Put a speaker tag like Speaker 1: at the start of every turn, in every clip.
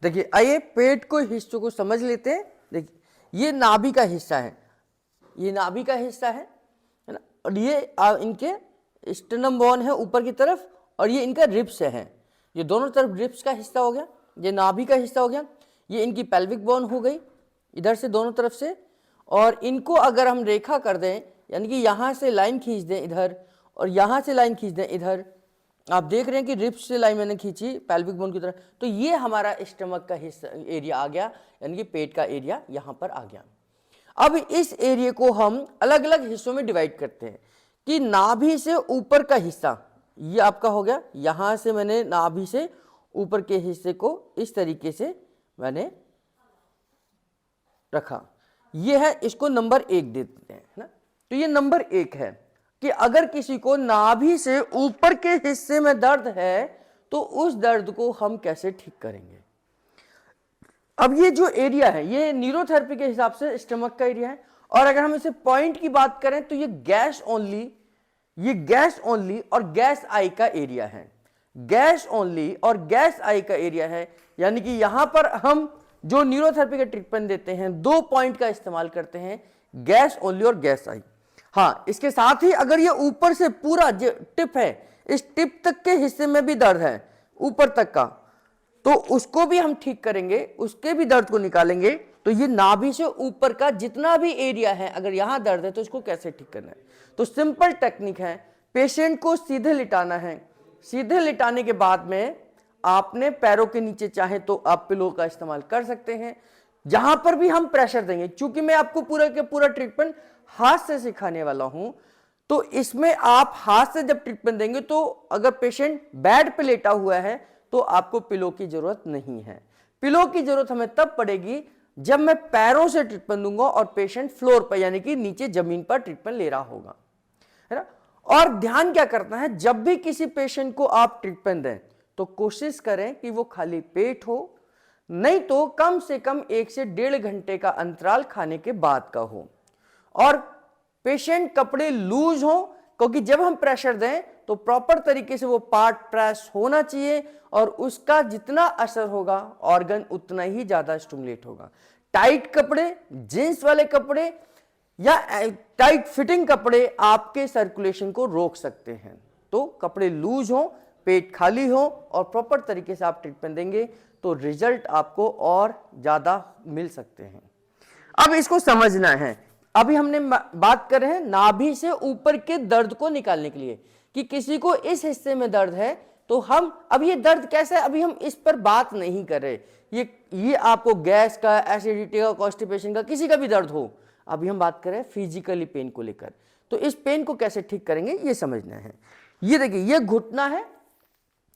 Speaker 1: देखिए आइए पेट को हिस्सों को समझ लेते हैं। देखिए ये नाभि का हिस्सा है, ये नाभि का हिस्सा है ना, और ये इनके स्टर्नम बोन है ऊपर की तरफ, और ये इनका रिब्स है, ये दोनों तरफ रिब्स का हिस्सा हो गया, ये नाभि का हिस्सा हो गया, ये इनकी पेल्विक बोन हो गई इधर से दोनों तरफ से। और इनको अगर हम रेखा कर दें, यानी कि यहाँ से लाइन खींच दें इधर और यहाँ से लाइन खींच दें इधर, आप देख रहे हैं कि रिब्स से लाइन मैंने खींची पेल्विक बोन की तरफ, तो ये हमारा स्टमक का हिस्सा एरिया आ गया, यानी कि पेट का एरिया यहाँ पर आ गया। अब इस एरिया को हम अलग अलग हिस्सों में डिवाइड करते हैं कि नाभि से ऊपर का हिस्सा ये आपका हो गया, यहाँ से मैंने नाभि से ऊपर के हिस्से को इस तरीके से मैंने रखा, ये है, इसको नंबर 1 दे देते हैं ना। तो ये नंबर 1 है कि अगर किसी को नाभि से ऊपर के हिस्से में दर्द है तो उस दर्द को हम कैसे ठीक करेंगे। अब ये जो एरिया है ये न्यूरोथेरेपी के हिसाब से स्टमक का एरिया है, और अगर हम इसे पॉइंट की बात करें तो ये गैस ओनली, ये गैस ओनली और गैस आई का एरिया है, गैस ओनली और गैस आई का एरिया है। यानी कि यहां पर हम जो न्यूरोथेरेपी का ट्रीटमेंट देते हैं 2 पॉइंट का इस्तेमाल करते हैं, गैस ओनली और गैस आई। हाँ, इसके साथ ही अगर ये ऊपर से पूरा जो टिप है, इस टिप तक के हिस्से में भी दर्द है ऊपर तक का, तो उसको भी हम ठीक करेंगे, उसके भी दर्द को निकालेंगे। तो ये नाभि से ऊपर का जितना भी एरिया है, अगर यहां दर्द है तो इसको कैसे ठीक करना है। तो सिंपल टेक्निक है, पेशेंट को सीधे लिटाना है, सीधे लिटाने के बाद में आपने पैरों के नीचे चाहे तो आप पिलो का इस्तेमाल कर सकते हैं, जहां पर भी हम प्रेशर देंगे। चूंकि मैं आपको पूरा के पूरा ट्रीटमेंट हाथ से सिखाने वाला हूं, तो इसमें आप हाथ से जब ट्रीटमेंट देंगे तो अगर पेशेंट बेड पे लेटा हुआ है तो आपको पिलो की जरूरत नहीं है। पिलो की जरूरत हमें तब पड़ेगी जब मैं पैरों से ट्रीटमेंट दूंगा और पेशेंट फ्लोर पर यानी कि नीचे जमीन पर ट्रीटमेंट ले रहा होगा, है ना। और ध्यान क्या करना है, जब भी किसी पेशेंट को आप ट्रीटमेंट दें तो कोशिश करें कि वो खाली पेट हो, नहीं तो कम से कम 1 से 1.5 घंटे का अंतराल खाने के बाद का हो, और पेशेंट कपड़े लूज हो, क्योंकि जब हम प्रेशर दें तो प्रॉपर तरीके से वो पार्ट प्रेस होना चाहिए और उसका जितना असर होगा ऑर्गन उतना ही ज्यादा स्टिमुलेट होगा। टाइट कपड़े, जींस वाले कपड़े या टाइट फिटिंग कपड़े आपके सर्कुलेशन को रोक सकते हैं। तो कपड़े लूज हो, पेट खाली हो और प्रॉपर तरीके से आप ट्रीटमेंट देंगे तो रिजल्ट आपको और ज्यादा मिल सकते हैं। अब इसको समझना है, अभी हमने बात कर रहे हैं नाभि से ऊपर के दर्द को निकालने के लिए कि किसी को इस हिस्से में दर्द है तो हम अब ये दर्द कैसे है, अभी हम इस पर बात नहीं कर रहे। ये आपको गैस का, एसिडिटी का, कॉन्स्टिपेशन का, किसी का भी दर्द हो, अभी हम बात कर रहे हैं फिजिकली पेन को लेकर। तो इस पेन को कैसे ठीक करेंगे ये समझना है। ये देखिए, ये घुटना है,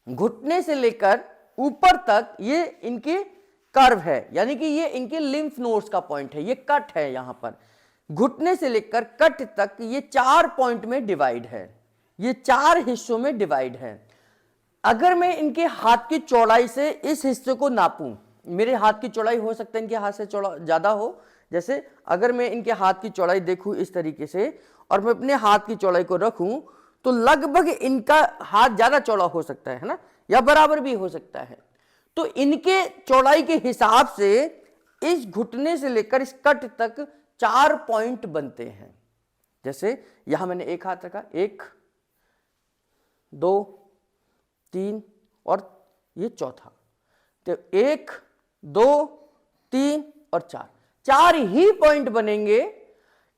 Speaker 1: घुटने से लेकर ऊपर तक ये इनके कर्व है, यानी कि ये इनके लिम्फ नोड्स का पॉइंट है, ये कट है। यहां पर घुटने से लेकर कट तक ये 4 पॉइंट में डिवाइड है, ये 4 हिस्सों में डिवाइड है। अगर मैं इनके हाथ की चौड़ाई से इस हिस्से को नापूं, मेरे हाथ की चौड़ाई हो सकता है इनके हाथ से चौड़ा ज्यादा हो, जैसे अगर मैं इनके हाथ की चौड़ाई देखूं इस तरीके से और मैं अपने हाथ की चौड़ाई को रखूं तो लगभग इनका हाथ ज्यादा चौड़ा हो सकता है ना, या बराबर भी हो सकता है। तो इनके चौड़ाई के हिसाब से इस घुटने से लेकर इस कट तक 4 पॉइंट बनते हैं। जैसे यहां मैंने एक हाथ रखा, 1 2 3 और ये चौथा, तो 1 2 3 और 4 ही पॉइंट बनेंगे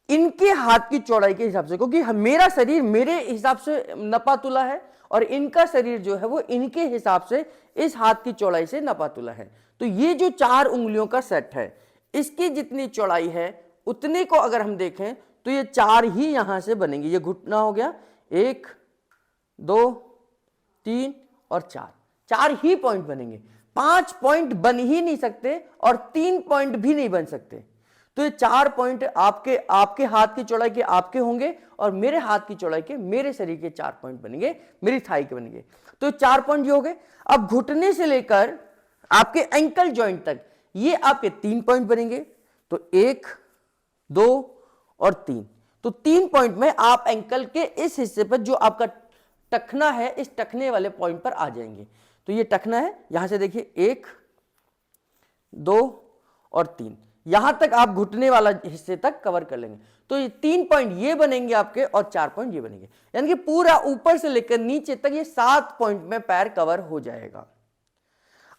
Speaker 1: इनके हाथ की चौड़ाई के हिसाब से, क्योंकि मेरा शरीर मेरे हिसाब से नपा तुला है और इनका शरीर जो है वो इनके हिसाब से इस हाथ की चौड़ाई से नपा तुला है। तो ये जो 4 उंगलियों का सेट है, इसकी जितनी चौड़ाई है उतने को अगर हम देखें तो ये 4 ही यहां से बनेंगे। ये घुटना हो गया, 1 2 3 और 4 ही पॉइंट बनेंगे। 5 पॉइंट बन ही नहीं सकते और 3 पॉइंट भी नहीं बन सकते। तो ये 4 पॉइंट आपके हाथ की चौड़ाई के आपके होंगे और मेरे हाथ की चौड़ाई के मेरे शरीर के 4 पॉइंट बनेंगे, मेरी थाई के बनेंगे। तो 4 पॉइंट ये हो गए। अब घुटने से लेकर आपके एंकल जॉइंट तक ये आपके 3 पॉइंट बनेंगे। तो 1 2 और 3, तो 3 पॉइंट में आप एंकल के इस हिस्से पर जो आपका टखना है, इस टखने वाले पॉइंट पर आ जाएंगे। तो ये टखना है, यहां से देखिए 1 2 और 3, यहां तक आप घुटने वाला हिस्से तक कवर कर लेंगे। तो ये 3 पॉइंट ये बनेंगे आपके और 4 पॉइंट ये बनेंगे, यानी कि पूरा ऊपर से लेकर नीचे तक ये 7 पॉइंट में पैर कवर हो जाएगा।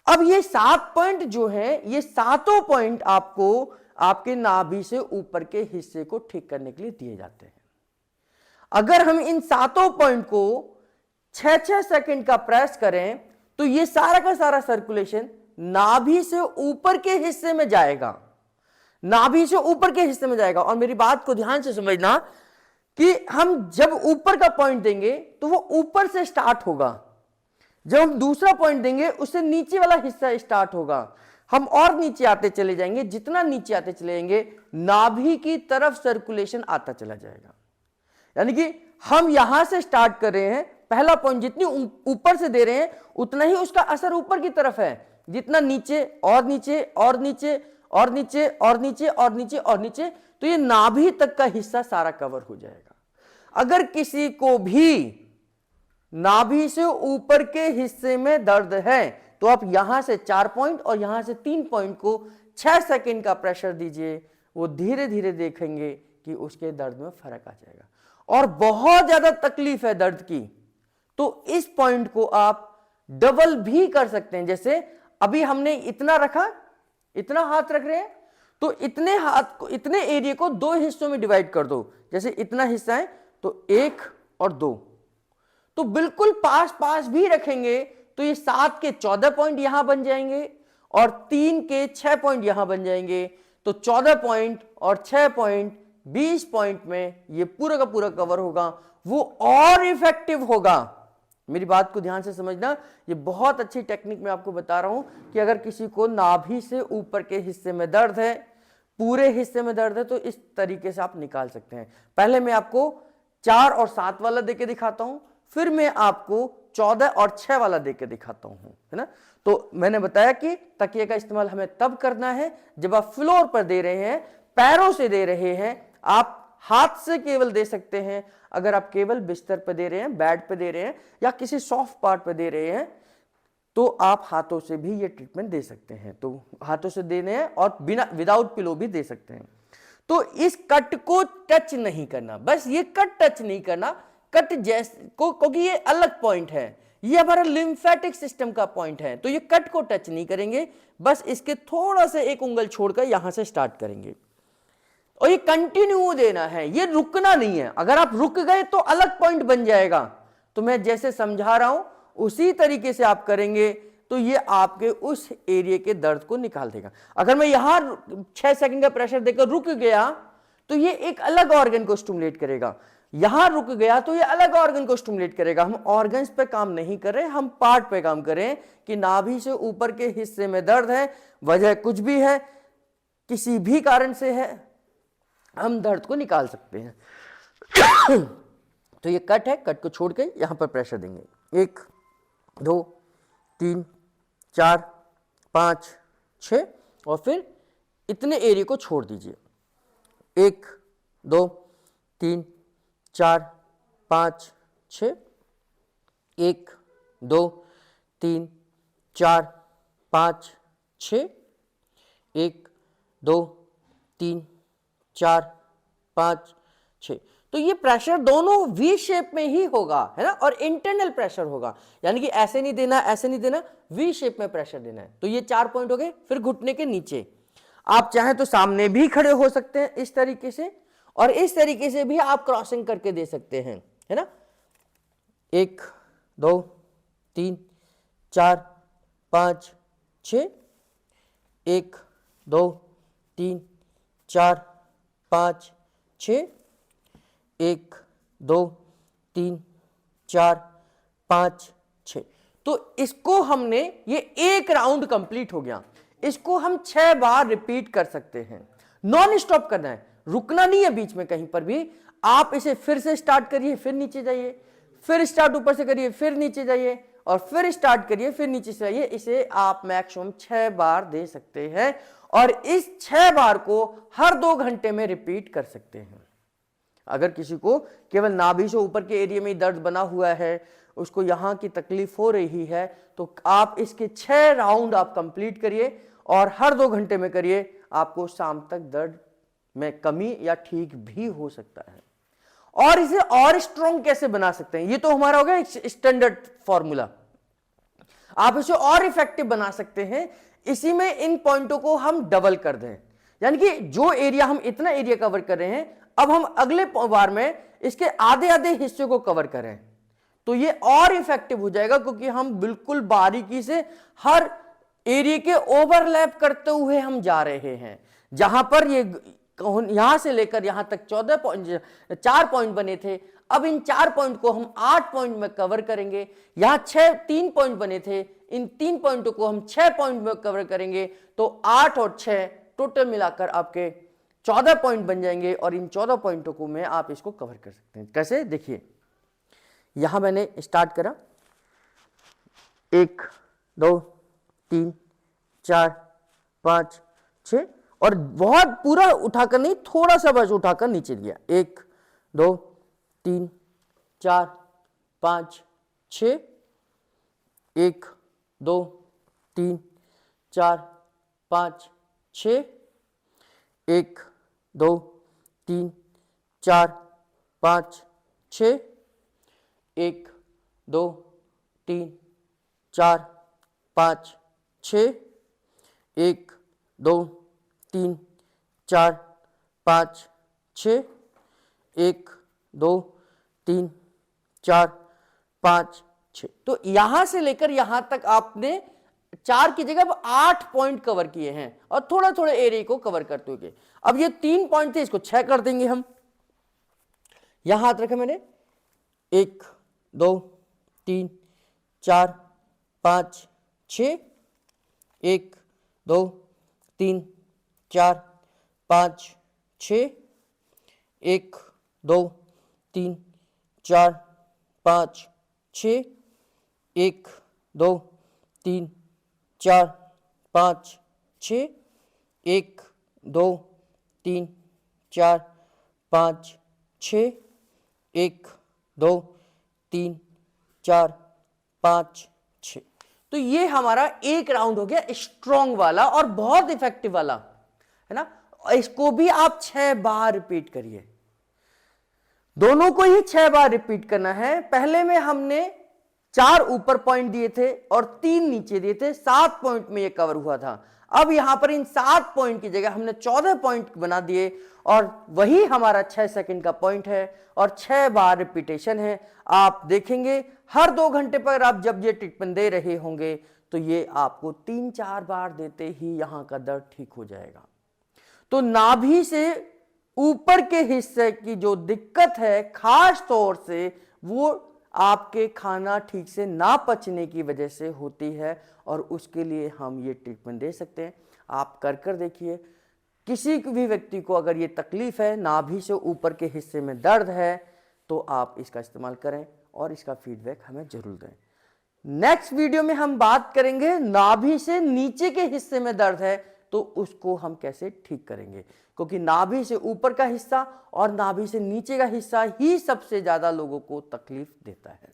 Speaker 1: अब ये 7 पॉइंट जो है, ये सातों पॉइंट आपको आपके नाभि से ऊपर के हिस्से को ठीक करने के लिए दिए जाते हैं। अगर हम इन सातों पॉइंट को 6-6 सेकंड का प्रेस करें तो ये सारा का सारा सर्कुलेशन नाभि से ऊपर के हिस्से में जाएगा, नाभि से ऊपर के हिस्से में जाएगा। और मेरी बात को ध्यान से समझना कि हम जब ऊपर का पॉइंट देंगे तो वो ऊपर से स्टार्ट होगा, जब हम दूसरा पॉइंट देंगे उससे नीचे वाला हिस्सा स्टार्ट होगा, हम और नीचे आते चले जाएंगे, जितना नीचे आते चले जाएंगे नाभि की तरफ सर्कुलेशन आता चला जाएगा। यानी कि हम यहां से स्टार्ट कर रहे हैं, पहला पॉइंट जितनी ऊपर से दे रहे हैं उतना ही उसका असर ऊपर की तरफ है, जितना नीचे और नीचे और नीचे और नीचे और नीचे और नीचे और नीचे, तो ये नाभि तक का हिस्सा सारा कवर हो जाएगा। अगर किसी को भी नाभि से ऊपर के हिस्से में दर्द है तो आप यहां से 4 पॉइंट और यहां से 3 पॉइंट को 6 सेकंड का प्रेशर दीजिए, वो धीरे धीरे देखेंगे कि उसके दर्द में फर्क आ जाएगा। और बहुत ज्यादा तकलीफ है दर्द की तो इस पॉइंट को आप डबल भी कर सकते हैं। जैसे अभी हमने इतना रखा, इतना हाथ रख रहे हैं, तो इतने हाथ को, इतने एरिया को 2 हिस्सों में डिवाइड कर दो। जैसे इतना हिस्सा है तो 1 और 2, तो बिल्कुल पास पास भी रखेंगे तो ये 7 के 14 पॉइंट यहां बन जाएंगे और 3 के 6 पॉइंट यहां बन जाएंगे। तो 14 पॉइंट और 6 पॉइंट 20 पॉइंट में ये पूरा का पूरा कवर होगा, वो और इफेक्टिव होगा। मेरी बात को ध्यान से समझना, ये बहुत अच्छी टेक्निक मैं आपको बता रहा हूं कि अगर किसी को नाभि से ऊपर के हिस्से में दर्द है, पूरे हिस्से में दर्द है, तो इस तरीके से आप निकाल सकते हैं। पहले मैं आपको 4 और 7 वाला देके दिखाता हूं, फिर मैं आपको 14 और 6 वाला देके दिखाता हूं, है ना। तो मैंने बताया कि तकिए का इस्तेमाल हमें तब करना है जब आप फ्लोर पर दे रहे हैं, पैरों से दे रहे हैं। आप हाथ से केवल दे सकते हैं अगर आप केवल बिस्तर पे दे रहे हैं, बेड पे दे रहे हैं या किसी सॉफ्ट पार्ट पे दे रहे हैं, तो आप हाथों से भी ये ट्रीटमेंट दे सकते हैं। तो हाथों से देने हैं और बिना विदाउट पिलो भी दे सकते हैं। तो इस कट को टच नहीं करना, बस ये कट टच नहीं करना, कट जैसे को, क्योंकि ये अलग पॉइंट है, ये हमारा लिम्फेटिक सिस्टम का पॉइंट है, तो ये कट को टच नहीं करेंगे, बस इसके थोड़ा सा एक उंगल छोड़कर यहां से स्टार्ट करेंगे और ये कंटिन्यू देना है, ये रुकना नहीं है। अगर आप रुक गए तो अलग पॉइंट बन जाएगा। तो मैं जैसे समझा रहा हूं उसी तरीके से आप करेंगे तो ये आपके उस एरिया के दर्द को निकाल देगा। अगर मैं यहां 6 सेकंड का प्रेशर देकर रुक गया तो ये एक अलग ऑर्गन को स्टिमुलेट करेगा, यहां रुक गया तो ये अलग ऑर्गन को स्टिमुलेट करेगा। हम ऑर्गन्स पे काम नहीं कर रहे, हम पार्ट पे काम कर रहे हैं कि नाभि से ऊपर के हिस्से में दर्द है, वजह कुछ भी है, किसी भी कारण से है, हम दर्द को निकाल सकते हैं। तो ये कट है, कट को छोड़ के यहां पर प्रेशर देंगे। 1 2 3 4 5 6 और फिर इतने एरिया को छोड़ दीजिए। 1 2 3 4 5 6, 1 2 3 4 5 6, 1 2 3 4 5 6। तो ये प्रेशर दोनों वी शेप में ही होगा, है ना, और इंटरनल प्रेशर होगा, यानी कि ऐसे नहीं देना, ऐसे नहीं देना, वी शेप में प्रेशर देना है। तो ये 4 पॉइंट हो गए। फिर घुटने के नीचे आप चाहें तो सामने भी खड़े हो सकते हैं इस तरीके से, और इस तरीके से भी आप क्रॉसिंग करके दे सकते हैं, है ना। 1 2 3 4 5 6, 1 2 3 4 5 6, 1 2 3 4 5 6। तो इसको हमने, ये एक राउंड कंप्लीट हो गया, इसको हम 6 बार रिपीट कर सकते हैं। नॉन स्टॉप करना है, रुकना नहीं है बीच में कहीं पर भी। आप इसे फिर से स्टार्ट करिए, फिर नीचे जाइए, फिर स्टार्ट ऊपर से करिए, फिर नीचे जाइए, और फिर स्टार्ट करिए, फिर नीचे से आइए। इसे आप मैक्सिमम 6 बार दे सकते हैं और इस 6 बार को हर 2 घंटे में रिपीट कर सकते हैं। अगर किसी को केवल नाभि से ऊपर के एरिया में दर्द बना हुआ है, उसको यहां की तकलीफ हो रही है, तो आप इसके 6 राउंड आप कंप्लीट करिए और हर 2 घंटे में करिए, आपको शाम तक दर्द में कमी या ठीक भी हो सकता है। और इसे और स्ट्रॉन्ग कैसे बना सकते हैं, ये तो हमारा हो गया स्टैंडर्ड फॉर्मूला। आप इसे और इफेक्टिव बना सकते हैं, इसी में इन पॉइंटों को हम डबल कर दें, यानी कि जो एरिया हम इतना एरिया कवर कर रहे हैं, अब हम अगले बार में इसके आधे आधे हिस्से को कवर करें, तो ये और इफेक्टिव हो जाएगा, क्योंकि हम बिल्कुल बारीकी से हर एरिया के ओवरलैप करते हुए हम जा रहे हैं। जहां पर ये यहां से लेकर यहां तक 4 पॉइंट बने थे, अब इन 4 पॉइंट को हम 8 पॉइंट में कवर करेंगे। यहां 3 पॉइंट बने थे, इन 3 पॉइंटों को हम 6 पॉइंट में कवर करेंगे, तो 8 और 6 टोटल मिलाकर आपके 14 पॉइंट बन जाएंगे, और इन 14 पॉइंटों को में आप इसको कवर कर सकते हैं। कैसे, देखिए यहां मैंने स्टार्ट करा, 1 2 3 4 5 6, और बहुत पूरा उठाकर नहीं, थोड़ा सा बस उठाकर नीचे दिया, 1 2 3 4 5 6, 1 2 3 4 5 6, 1 2 3 4 5 6, 1 2 3 4 5 6, 1 2 3 4 5 6, 1 2 3 4 5 6। तो यहां से लेकर यहां तक आपने 4 की जगह 8 पॉइंट कवर किए हैं, और थोड़ा थोड़ा एरिया को कवर करते हुए। अब ये 3 पॉइंट थे, इसको 6 कर देंगे हम। यहां हाथ रखे मैंने, 1 2 3 4 5 6, 1 2 3 4 5 6, 1 2 3 4 5 6, 1 2 3 4 5 6, 1 2 3 4 5 6, 1 2 3 4 5 6। तो ये हमारा एक राउंड हो गया स्ट्रॉन्ग वाला और बहुत इफेक्टिव वाला, है ना। इसको भी आप 6 बार रिपीट करिए, दोनों को ही 6 बार रिपीट करना है। पहले में हमने 4 ऊपर पॉइंट दिए थे और 3 नीचे दिए थे, 7 पॉइंट में ये कवर हुआ था। अब यहां पर इन 7 पॉइंट की जगह हमने 14 पॉइंट बना दिए, और वही हमारा 6 सेकंड का पॉइंट है और 6 बार रिपीटेशन है। आप देखेंगे हर 2 घंटे पर आप जब ये ट्रीटमेंट दे रहे होंगे, तो ये आपको 3-4 बार देते ही यहां का दर्द ठीक हो जाएगा। तो नाभि से ऊपर के हिस्से की जो दिक्कत है, खास तौर से वो आपके खाना ठीक से ना पचने की वजह से होती है, और उसके लिए हम ये ट्रीटमेंट दे सकते हैं। आप कर देखिए, किसी भी व्यक्ति को अगर ये तकलीफ है, नाभि से ऊपर के हिस्से में दर्द है, तो आप इसका इस्तेमाल करें और इसका फीडबैक हमें जरूर दें। नेक्स्ट वीडियो में हम बात करेंगे नाभि से नीचे के हिस्से में दर्द है, तो उसको हम कैसे ठीक करेंगे, क्योंकि नाभि से ऊपर का हिस्सा और नाभि से नीचे का हिस्सा ही सबसे ज्यादा लोगों को तकलीफ देता है।